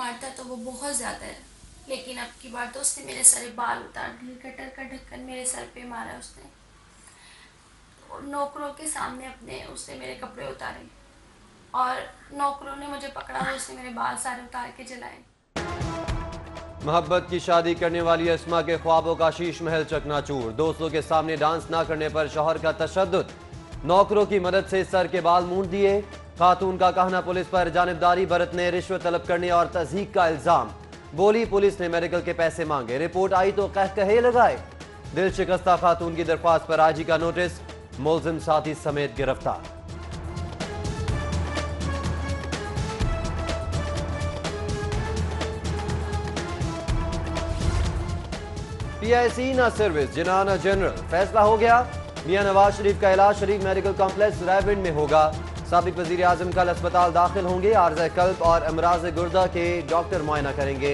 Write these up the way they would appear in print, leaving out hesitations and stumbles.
मारता तो वो बहुत ज़्यादा है, लेकिन अब की बार तो उसने मेरे सारे बाल उतार दिए, कटर का ढक्कन मेरे सर पे मारा उसने, और नौकरों के सामने अपने उसने मेरे कपड़े उतारे, और नौकरों ने मुझे पकड़ा तो उसने मेरे बाल सारे उतार के जलाए। मोहब्बत की शादी करने वाली अस्मा के ख्वाबों का शीश महल चकनाचूर। दोस्तों के सामने डांस ना करने पर शौहर का तशद्दुद। नौकरों की मदद से सर के बाल मूंड दिए। खातून का कहना पुलिस पर जानिबदारी बरतने, रिश्वत तलब करने और तज़हीक का इल्जाम। बोली पुलिस ने मेडिकल के पैसे मांगे, रिपोर्ट आई तो कहकहे लगाए। दिल शिकस्ता खातून की दरख्वास्त पर आईजी का नोटिस, मुलजिम साथी समेत गिरफ्तार। PIC ना सर्विस, जिनाना जनरल। फैसला हो गया, मियां नवाज शरीफ का इलाज शरीफ मेडिकल कॉम्प्लेक्स रायविंड में होगा। साबिक वजीर आजम कल अस्पताल दाखिल होंगे। आर्ज़ कल्ब और अमराज गुर्दा के डॉक्टर मुआयना करेंगे।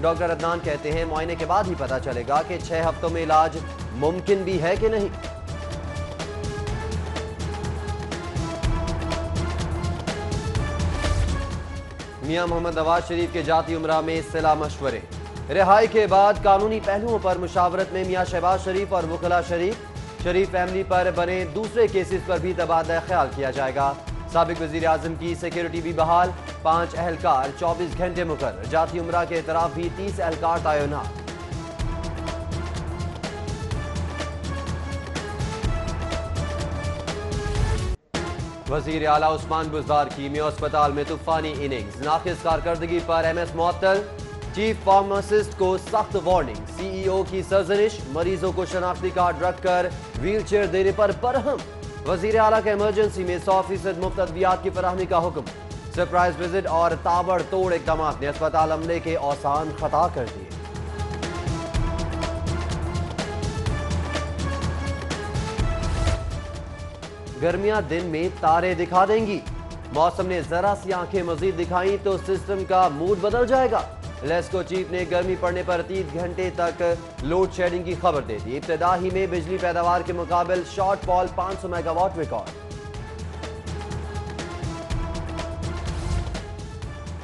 डॉक्टर अदनान कहते हैं मुआयने के बाद ही पता चलेगा कि 6 हफ्तों में इलाज मुमकिन भी है कि नहीं। मियां मोहम्मद नवाज शरीफ के जाती उमरा में सिला मशवरे। रिहाई के बाद कानूनी पहलुओं पर मुशावरत में मियां शहबाज शरीफ और वकला शरीफ फैमिली पर बने दूसरे केसेस पर भी तबादला ख्याल किया जाएगा। साबिक वजीर आजम की सिक्योरिटी भी बहाल। 5 अहलकार 24 घंटे मुकर्रर। जाती उमरा के इतराफ भी 30 अहलकार तैनात। वजीर आला उस्मान बुज़दार की मियां अस्पताल में तूफानी इनिंग्स। नाकिस कारकर्दगी पर MS मुअत्तल। चीफ फार्मासिस्ट को सख्त वार्निंग। CEO की सरजनिश। मरीजों को शनाख्ती कार्ड रखकर व्हील चेयर देने पर बरहम। वजीर आला का इमरजेंसी में 100% मुफ्त अद्वियात की फराहमी का हुक्म। सरप्राइज विजिट और ताबड़तोड़ इकदाम ने अस्पताल अमले के औसान खता कर दिए। गर्मियां दिन में तारे दिखा देंगी। मौसम ने जरा सी आंखें मजीद दिखाई तो सिस्टम का मूड बदल जाएगा। लेस्को चीफ ने गर्मी पड़ने पर 30 घंटे तक लोड शेडिंग की खबर दे दी। इब्तिदा ही में बिजली पैदावार के मुकाबले शॉर्टफॉल 500 मेगावाट रिकॉर्ड।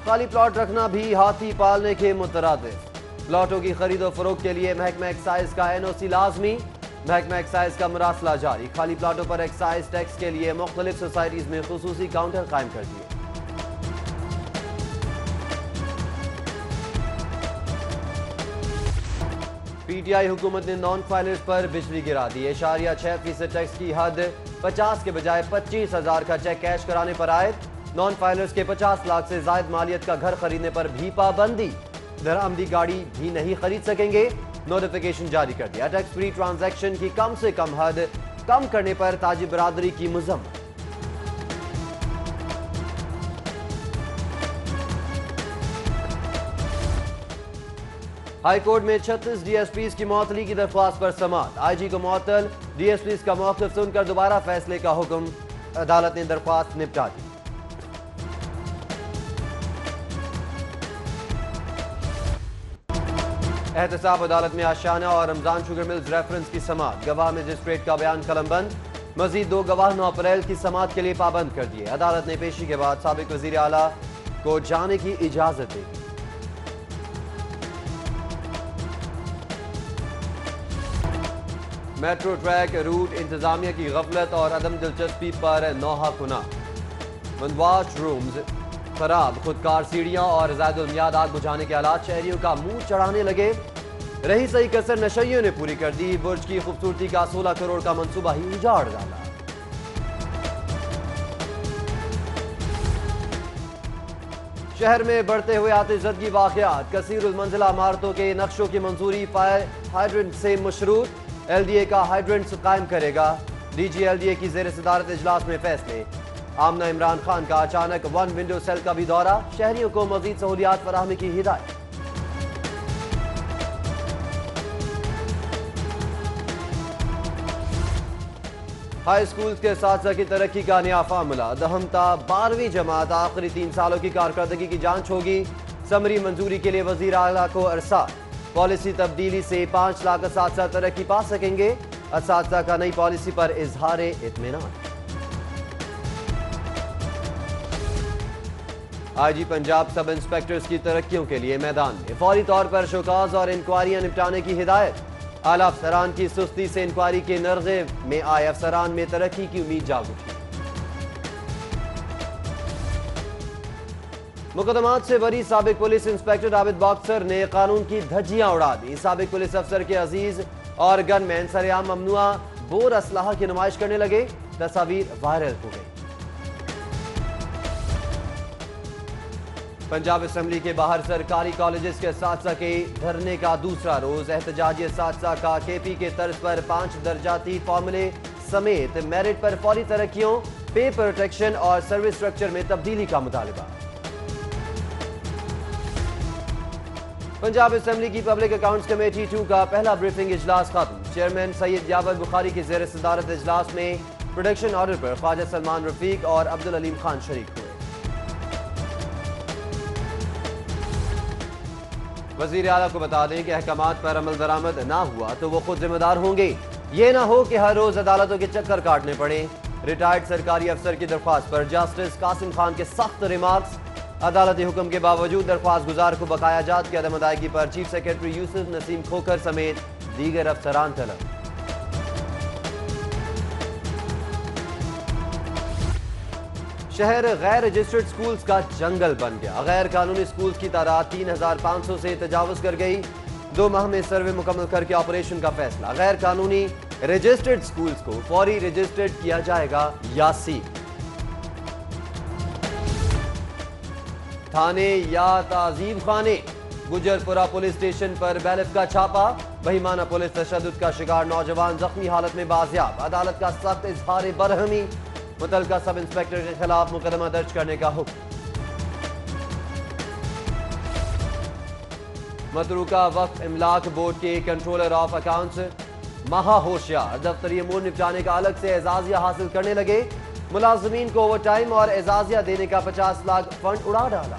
खाली प्लॉट रखना भी हाथी पालने के मुतरादिफ। प्लॉटों की खरीदो फरोख्त के लिए महकमा एक्साइज का NOC लाजमी। महकमा एक्साइज का मुरासला जारी। खाली प्लॉटों पर एक्साइज टैक्स के लिए मुख्तलिफ सोसाइटीज में खुसूसी काउंटर कायम कर दिए। PTI हुकूमत ने नॉन फाइलर्स पर बिजली गिरा दी। 6% टैक्स की हद 50 के बजाय 25,000 का चेक कैश कराने पर आयद। नॉन फाइलर्स के 50 लाख से जायद मालियत का घर खरीदने पर भी पाबंदी। दरामदी गाड़ी भी नहीं खरीद सकेंगे। नोटिफिकेशन जारी कर दिया। टैक्स फ्री ट्रांजैक्शन की कम से कम हद कम करने पर ताजी बरादरी की मजम्मत। हाई कोर्ट में 36 DSPs की मुअत्तली की दरख्वास्त पर समाअत। IG को मुअत्तल, DSPs का मौक़िफ़ सुनकर दोबारा फैसले का हुक्म। अदालत ने दरख्वास्त निपटा दी। एहतसाब अदालत में आशियाना और रमजान शुगर मिल्स रेफरेंस की समाअत। गवाह मजिस्ट्रेट का बयान कलमबंद। मजीद 2 गवाह 9 अप्रैल की समाअत के लिए पाबंद कर दिए। अदालत ने पेशी के बाद साबिक वजीर आला को जाने की इजाजत दी। मेट्रो ट्रैक रूट इंतजामिया की गफलत और अदम दिलचस्पी पर नौहा खुना। वॉश रूम्स खराब, खुदकार सीढ़ियां और ज़ायदुल-मियाद आग बुझाने के आलात शहरियों का मुंह चढ़ाने लगे। रही सही कसर नशइयों ने पूरी कर दी। बुर्ज की खूबसूरती का 16 करोड़ का मंसूबा ही उजाड़ डाला। शहर में बढ़ते हुए आतिशज़दगी वाक़यात। कसीरुल मंजिला इमारतों के नक्शों की मंजूरी फायर हाइड्रेंट से मशरूत। LDA का हाइड्रेंट कायम करेगा। DG LDA की ज़ेर सदारत इजलास में फैसले। आमना इमरान खान का अचानक 1 विंडो सेल का भी दौरा। शहरियों को मजीद सहूलियात फराहमी की हिदायत। हाई स्कूल के साथ की तरक्की का नया फार्मूला। दहमता 12वीं जमात आखिरी 3 सालों की कारकर्दगी की जांच होगी। समरी मंजूरी के लिए वजीर आला को अरसा। पॉलिसी तब्दीली से 5 लाख असातिज़ा तरक्की पा सकेंगे। असातिज़ा का नई पॉलिसी पर इजहार इत्मीनान। आईजी पंजाब सब इंस्पेक्टर्स की तरक्कियों के लिए मैदान में, फौरी तौर पर शोकाज और इंक्वायरियां निपटाने की हिदायत। आला अफसरान की सुस्ती से इंक्वायरी के नरगे में आए अफसरान में तरक्की की उम्मीद जाग उठी। मुकदमात से बरी साबिक पुलिस इंस्पेक्टर आबिद बॉक्सर ने कानून की धज्जियां उड़ा दी। साबिक पुलिस अफसर के अजीज और गनमैन सरेआम ममनुआ बोर असलाह की नुमाइश करने लगे, तस्वीर वायरल हो गई। पंजाब असेंबली के बाहर सरकारी कॉलेजेस के साथसा के धरने का दूसरा रोज, एहतजाजी साथसा का केपी के तर्ज पर 5 दर्जाती फॉर्मूले समेत मेरिट पर फौरी तरक्कियों, पे प्रोटेक्शन और सर्विस स्ट्रक्चर में तब्दीली का मुतालबा। पंजाब असेंबली की पब्लिक अकाउंट्स कमेटी 2 का पहला ब्रीफिंग इजलास खत्म। चेयरमैन सैयद यावर बुखारी की ज़ेर सदारत इजलास में प्रोडक्शन ऑर्डर पर ख्वाजा सलमान रफीक और अब्दुल अलीम खान शरीक हुए। वजीर आला को बता दें कि अहकामात पर अमल दरामद ना हुआ तो वो खुद जिम्मेदार होंगे। ये ना हो कि हर रोज अदालतों के चक्कर काटने पड़े। रिटायर्ड सरकारी अफसर की दरख्वास्त पर जस्टिस कासिम खान के सख्त रिमार्क्स। अदालती हुक्म के बावजूद दरख्वास्त गुजार को बकाया जात की अदम अदायगी पर चीफ सेक्रेटरी यूसुफ नसीम खोखर समेत दीगर अफसरान तलब। शहर गैर रजिस्टर्ड स्कूल्स का जंगल बन गया। गैर कानूनी स्कूल्स की तादाद 3500 से तजावुज कर गई। 2 माह में सर्वे मुकम्मल करके ऑपरेशन का फैसला। गैर कानूनी रजिस्टर्ड स्कूल्स को फौरी रजिस्टर्ड किया जाएगा या सील। थाने या ताजीब खाने, गुजरपुरा पुलिस स्टेशन पर बैलफ का छापा। बहिमाना पुलिस तशद्दुद का शिकार नौजवान जख्मी हालत में बाजियाब। अदालत का सख्त इजहार बरहमी, मुतलका सब इंस्पेक्टर के खिलाफ मुकदमा दर्ज करने का हुक्म। मतरूका वक्फ इमलाक बोर्ड के कंट्रोलर ऑफ अकाउंट्स महा होशियार दफ्तरी अमूर निपटाने का अलग से एजाजिया हासिल करने लगे। मुलाजमीन को ओवर टाइम और एजाजिया देने का 50 लाख फंड उड़ा डाला।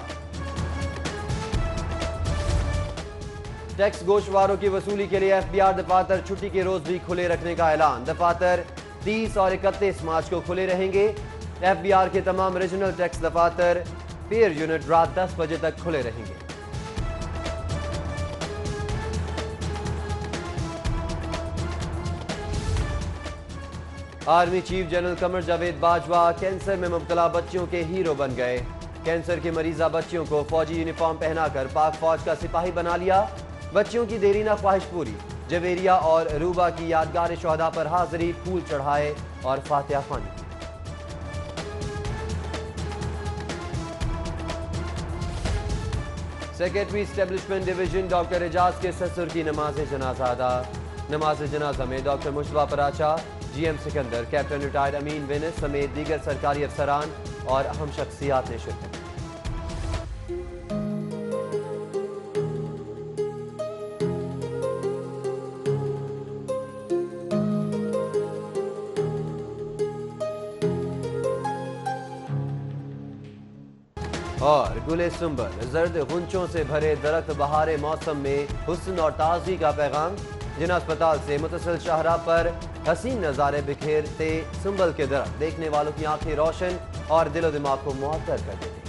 टैक्स गोशवारों की वसूली के लिए FBI दफातर छुट्टी के रोज भी खुले रखने का ऐलान। दफातर 30 और 31 मार्च को खुले रहेंगे। FBI के तमाम रीजनल टैक्स दफातर पेयर यूनिट रात 10 बजे तक खुले रहेंगे। Army chief general Qamar Javed Bajwa cancer में मुब्तला बच्चियों के हीरो बन गए। कैंसर के मरीजा बच्चियों को फौजी यूनिफॉर्म पहनाकर पाक फौज का सिपाही बना लिया। बच्चियों की देरीना ख्वाहिश पूरी। जवेरिया और रूबा की यादगार शोहदा पर हाजिरी, फूल चढ़ाए और फातिहा ख्वानी की। Secretary establishment division doctor Ejaz के ससुर की नमाज जनाजा अदा। नमाज जनाजा में doctor Mushtaba Paracha, GM Sikandar, captain retired Amin विनस समेत दीगर सरकारी अफसरान और अहम शख्सियात ने शिरकत। और गुले सुंबल, जर्द गुंचों से भरे दरख्त बहारे मौसम में हुस्न और ताजगी का पैगाम। जिना अस्पताल से मुतसिल शाहराह पर हसीन नज़ारे बिखेरते सुंबल के दरख्त देखने वालों की आंखें रोशन और दिलो दिमाग को मुअत्तर कर देते।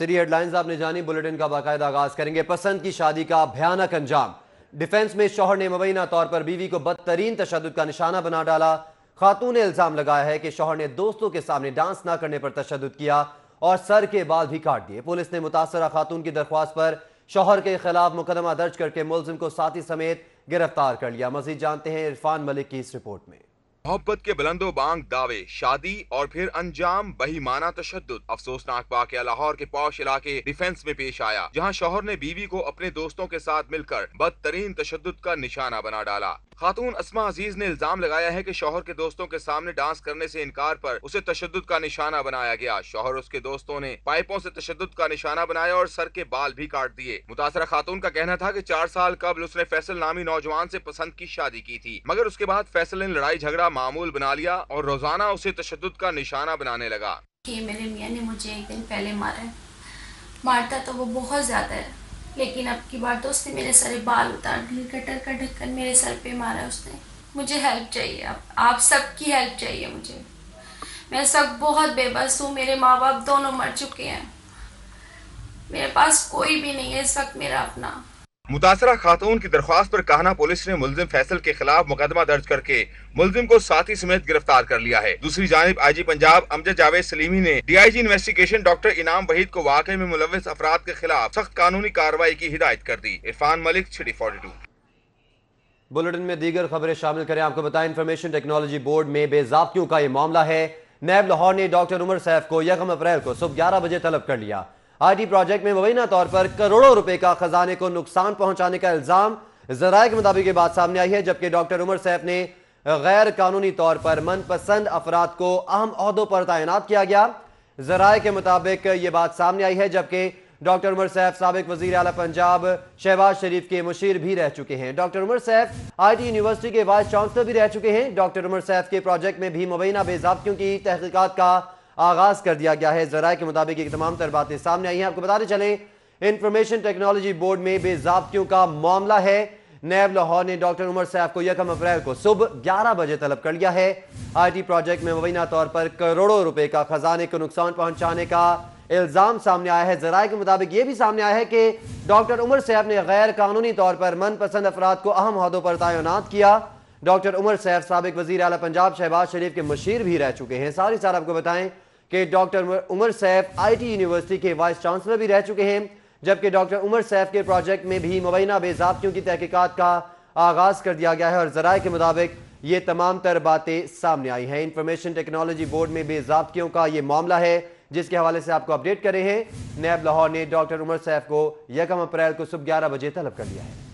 हेडलाइंस आपने जानी, बुलेटिन का बाकायदा आगाज करेंगे। पसंद की शादी का भयानक अंजाम। डिफेंस में शौहर ने मुबैना तौर पर बीवी को बदतरीन तशद्दुद का निशाना बना डाला। खातून ने इल्जाम लगाया है कि शौहर ने दोस्तों के सामने डांस ना करने पर तशद्दुद किया और सर के बाल भी काट दिए। पुलिस ने मुतासरा खातून की दरख्वास्त पर शौहर के खिलाफ मुकदमा दर्ज करके मुलजिम को साथी समेत गिरफ्तार कर लिया। मजीद जानते हैं इरफान मलिक की इस रिपोर्ट में। मोहब्बत के बुलंदो बांग दावे, शादी और फिर अंजाम बहीमाना तशद्दुद। अफसोसनाक वाकया लाहौर के पौश इलाके डिफेंस में पेश आया, जहां शौहर ने बीवी को अपने दोस्तों के साथ मिलकर बदतरीन तशद्दुद का निशाना बना डाला। खातून अस्मा अजीज ने इल्जाम लगाया है कि शौहर के दोस्तों के सामने डांस करने से इनकार पर उसे तशद्दुद का निशाना बनाया गया। शौहर उसके दोस्तों ने पाइपों से तशद्दुद का निशाना बनाया और सर के बाल भी काट दिए। मुतासरा खातून का कहना था कि 4 साल कबल उसने फैसल नामी नौजवान से पसंद की शादी की थी, मगर उसके बाद फैसल ने लड़ाई झगड़ा मामूल बना लिया और रोजाना उसे तशद्दुद का निशाना बनाने लगा। कि मेरे मियाँ ने मुझे एक दिन पहले मारा है। मारता तो वो बहुत ज़्यादा है, लेकिन अब की बार तो उसने मेरे सारे बाल उतार दिए, कटर का ढक्कन मेरे सर पे मारा उसने। मुझे हेल्प चाहिए, आप सबकी हेल्प चाहिए मुझे। मैं इस वक्त बहुत बेबस हूँ, मेरे माँ बाप दोनों मर चुके हैं, मेरे पास कोई भी नहीं है इस वक्त मेरा अपना। मुतासरा खातून की दरख्वास्त पर काहना पुलिस ने मुलजिम फैसल के खिलाफ मुकदमा दर्ज करके मुलजिम को साथी समेत गिरफ्तार कर लिया है। दूसरी जानिब आईजी पंजाब अमजद जावेद सलीमी ने डीआईजी इन्वेस्टिगेशन डॉक्टर इनाम वहीद को वाकये में मुलविस अफराद के खिलाफ सख्त कानूनी कार्रवाई की हिदायत कर दी। इरफान मलिक, छिड़ी 42। बुलेटिन में दीगर खबरें शामिल करें। आपको बताएं, इंफॉर्मेशन टेक्नोलॉजी बोर्ड में बेजाब्तियों का ये मामला है। नैब लाहौर ने डॉक्टर उमर सैफ को 1 अप्रैल को सुबह 11 बजे तलब कर लिया। आईटी प्रोजेक्ट में मुबैना तौर पर करोड़ों रुपए का खजाने को नुकसान पहुंचाने का इल्जाम जराये के मुताबिक ये बात सामने आई है, जबकि डॉक्टर उमर सैफ ने गैर कानूनी तौर पर मनपसंद अफराद को अहम ओहदों पर तैनात किया गया। जराये के मुताबिक ये बात सामने आई है, जबकि डॉक्टर उमर सैफ साबिक वजीर आला पंजाब शहबाज शरीफ के मुशीर भी रह चुके हैं। Doctor Umar Saif IT university के वाइस चांसलर भी रह चुके हैं। डॉक्टर उमर सैफ के प्रोजेक्ट में भी मुबैना बेजाब्तियों की तहकीकात का आगाज कर दिया गया है। जराये के मुताबिक ये तमाम तर बातें सामने आई हैं। आपको बताते चलें, इंफॉर्मेशन टेक्नोलॉजी बोर्ड में बेजाब्तियों का मामला है। नैब लाहौर ने डॉक्टर उमर सैफ को 1 अप्रैल को सुबह 11 बजे तलब कर लिया है। आईटी प्रोजेक्ट में मुबैना तौर पर करोड़ों रुपए का खजाने को नुकसान पहुंचाने का इल्जाम सामने आया है। जराये के मुताबिक यह भी सामने आया है कि डॉक्टर उमर सैफ ने गैर कानूनी तौर पर मनपसंद अफराद को अहम ओहदों पर तैनात किया। डॉक्टर उमर सैफ साबिक वजीर आला पंजाब शहबाज शरीफ के मुशीर भी रह चुके हैं। साथ ही साथ आपको बताएं कि doctor Umar Saif IT university के वाइस चांसलर भी रह चुके हैं, जबकि डॉक्टर उमर सैफ के प्रोजेक्ट में भी मुबैना बेजाब्तियों की तहकीकात का आगाज कर दिया गया है और जराये के मुताबिक ये तमाम तर बातें सामने आई हैं। इंफॉर्मेशन टेक्नोलॉजी बोर्ड में बेजाब्तियों का ये मामला है, जिसके हवाले से आपको अपडेट कर रहे हैं। नैब लाहौर ने डॉक्टर उमर सैफ को 1 अप्रैल को सुबह 11 बजे तलब कर लिया है।